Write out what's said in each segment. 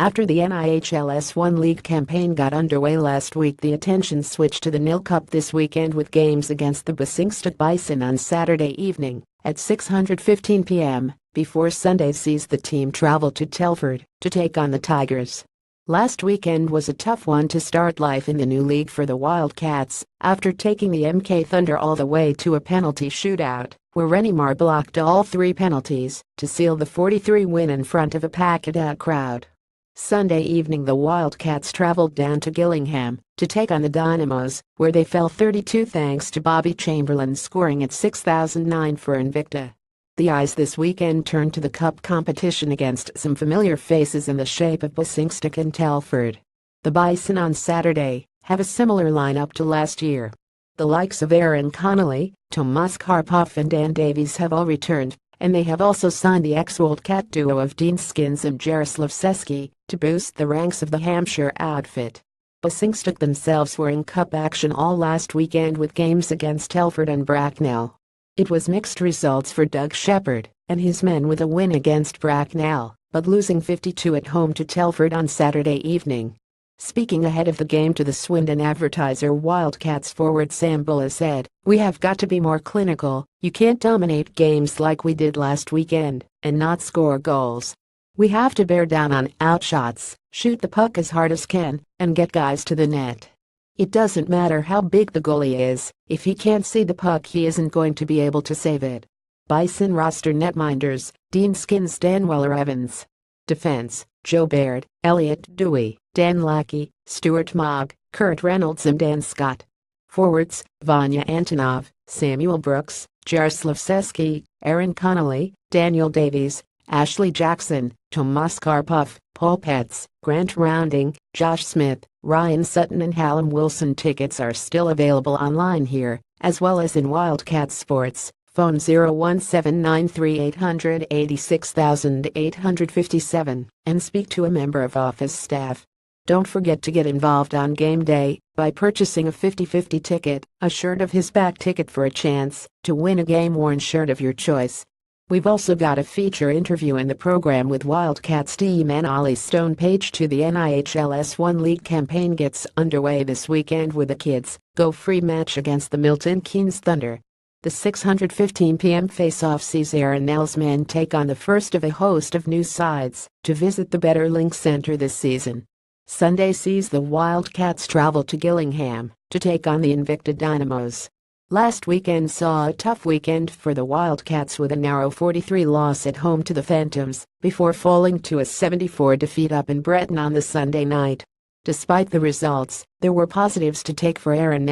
After the NIHL's One League campaign got underway last week, the attention switched to the NIHL Cup this weekend with games against the Bison on Saturday evening at 6:15 p.m. before Sunday sees the team travel to Telford to take on the Tigers. Last weekend was a tough one to start life in the new league for the Wildcats after taking the MK Thunder all the way to a penalty shootout, where Renimar blocked all 3 penalties to seal the 43 win in front of a packed-out crowd. Sunday evening the Wildcats traveled down to Gillingham to take on the Dynamos, where they fell 32 thanks to Bobby Chamberlain scoring at 6,009 for Invicta. The eyes this weekend turned to the cup competition against some familiar faces in the shape of Basingstoke and Telford. The Bison on Saturday have a similar lineup to last year. The likes of Aaron Connolly, Tomas Karpov and Dan Davies have all returned, and they have also signed the ex-Wildcat duo of Dean Skins and Jaroslav Seski to boost the ranks of the Hampshire outfit. Basingstoke themselves were in cup action all last weekend with games against Telford and Bracknell. It was mixed results for Doug Shepherd and his men, with a win against Bracknell, but losing 52 at home to Telford on Saturday evening. Speaking ahead of the game to the Swindon Advertiser, Wildcats forward Sam Bulla said, "We have got to be more clinical. You can't dominate games like we did last weekend and not score goals. We have to bear down on outshots, shoot the puck as hard as can, and get guys to the net. It doesn't matter how big the goalie is, if he can't see the puck he isn't going to be able to save it." Bison roster netminders: Dean Skins, Dan Weller-Evans. Defense: Joe Baird, Elliot Dewey, Dan Lackey, Stuart Mogg, Kurt Reynolds and Dan Scott. Forwards: Vanya Antonov, Samuel Brooks, Jaroslav Seski, Aaron Connolly, Daniel Davies, Ashley Jackson, Tomas Karpov, Paul Petz, Grant Rounding, Josh Smith, Ryan Sutton and Hallam Wilson. Tickets are still available online here, as well as in Wildcat Sports. Phone 01793886857 and speak to a member of office staff. Don't forget to get involved on game day by purchasing a 50/50 ticket, a shirt of his back ticket for a chance to win a game-worn shirt of your choice. We've also got a feature interview in the program with Wildcats D-man Ollie Stone. Page 2. The NIHL's One League campaign gets underway this weekend with a Kids Go Free match against the Milton Keynes Thunder. The 6:15 p.m. face-off sees Aaron men take on the first of a host of new sides to visit the Better Link Center this season. Sunday sees the Wildcats travel to Gillingham to take on the Invicta Dynamos. Last weekend saw a tough weekend for the Wildcats with a narrow 43 loss at home to the Phantoms before falling to a 74 defeat up in Breton on the Sunday night. Despite the results, there were positives to take for Aaron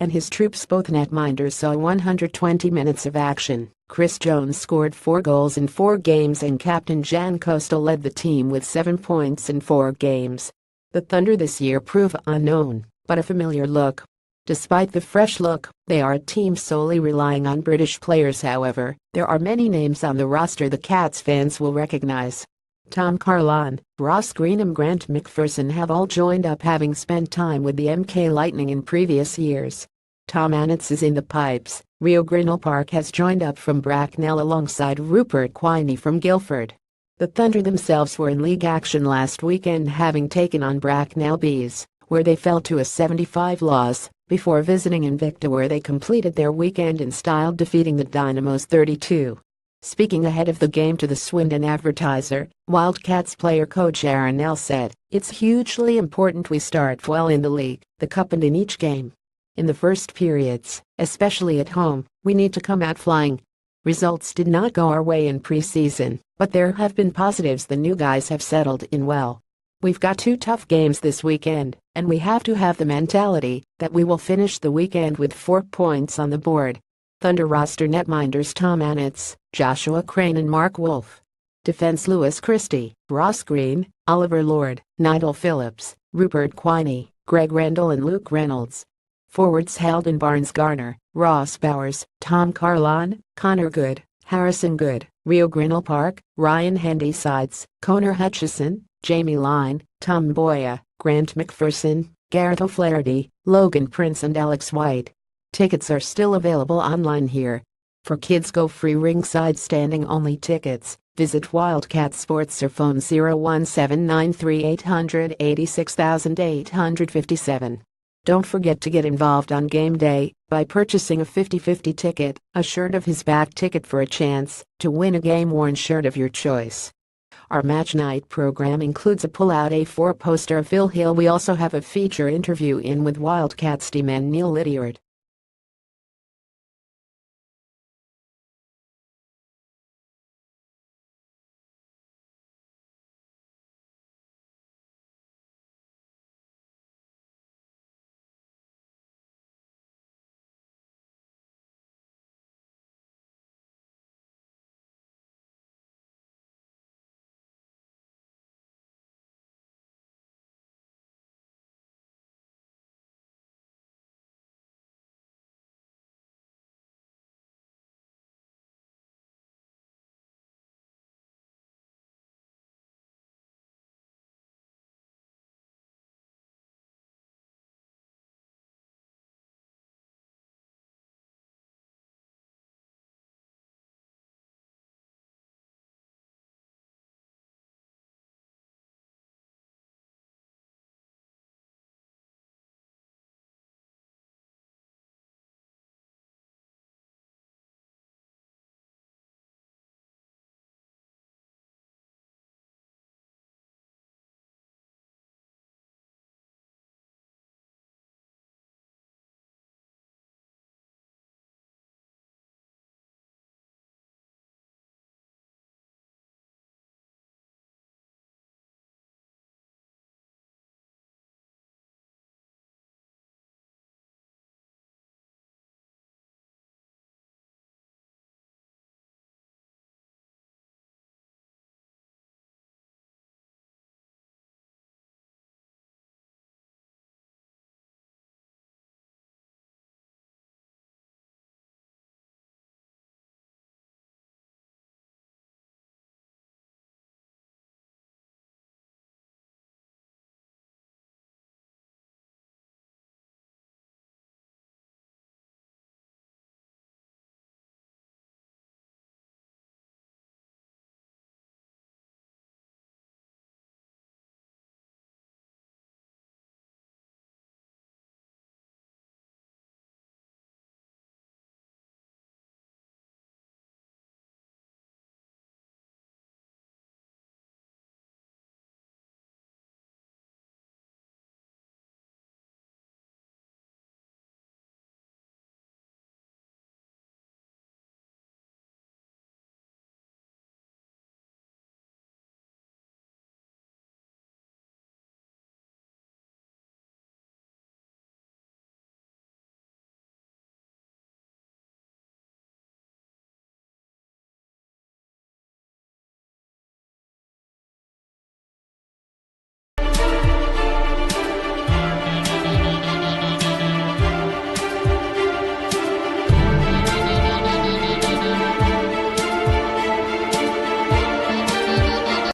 and his troops. Both netminders saw 120 minutes of action. Chris Jones scored 4 goals in 4 games and captain Jan Coastal led the team with 7 points in 4 games. The Thunder this year prove unknown, but a familiar look. Despite the fresh look, they are a team solely relying on British players. However, there are many names on the roster the Cats fans will recognize. Tom Carlon, Ross Green and Grant McPherson have all joined up, having spent time with the MK Lightning in previous years. Tom Anitz is in the pipes. Rio Grinnell Park has joined up from Bracknell alongside Rupert Quiney from Guildford. The Thunder themselves were in league action last weekend, having taken on Bracknell Bees, where they fell to a 75 loss, before visiting Invicta, where they completed their weekend in style, defeating the Dynamos 32. Speaking ahead of the game to the Swindon Advertiser, Wildcats player coach Aaron said, "It's hugely important we start well in the league, the cup and in each game. In the first periods, especially at home, we need to come out flying." Results did not go our way in preseason, but there have been positives. The new guys have settled in well. We've got 2 tough games this weekend, and we have to have the mentality that we will finish the weekend with 4 points on the board. Thunder roster netminders: Tom Anitz, Joshua Crane and Mark Wolf. Defense: Lewis Christie, Ross Green, Oliver Lord, Nigel Phillips, Rupert Quiney, Greg Rendell and Luke Reynolds. Forwards: Heldon Barnes-Garner, Ross Bowers, Tom Carlon, Connor Good, Harrison Good. Rio Grinnell Park: Ryan Handysides, Conor Hutchison, Jamie Line, Tom Boya, Grant McPherson, Gareth O'Flaherty, Logan Prince and Alex White. Tickets are still available online here. For Kids Go Free ringside standing only tickets, Visit Wildcats Sports or phone 01793 Don't forget to get involved on game day by purchasing a 50/50 ticket, a shirt of his back ticket for a chance to win a game-worn shirt of your choice. Our match night program includes a pull-out A4 poster of Phil Hill. We also have a feature interview in with Wildcats D-man Neil Lydiard.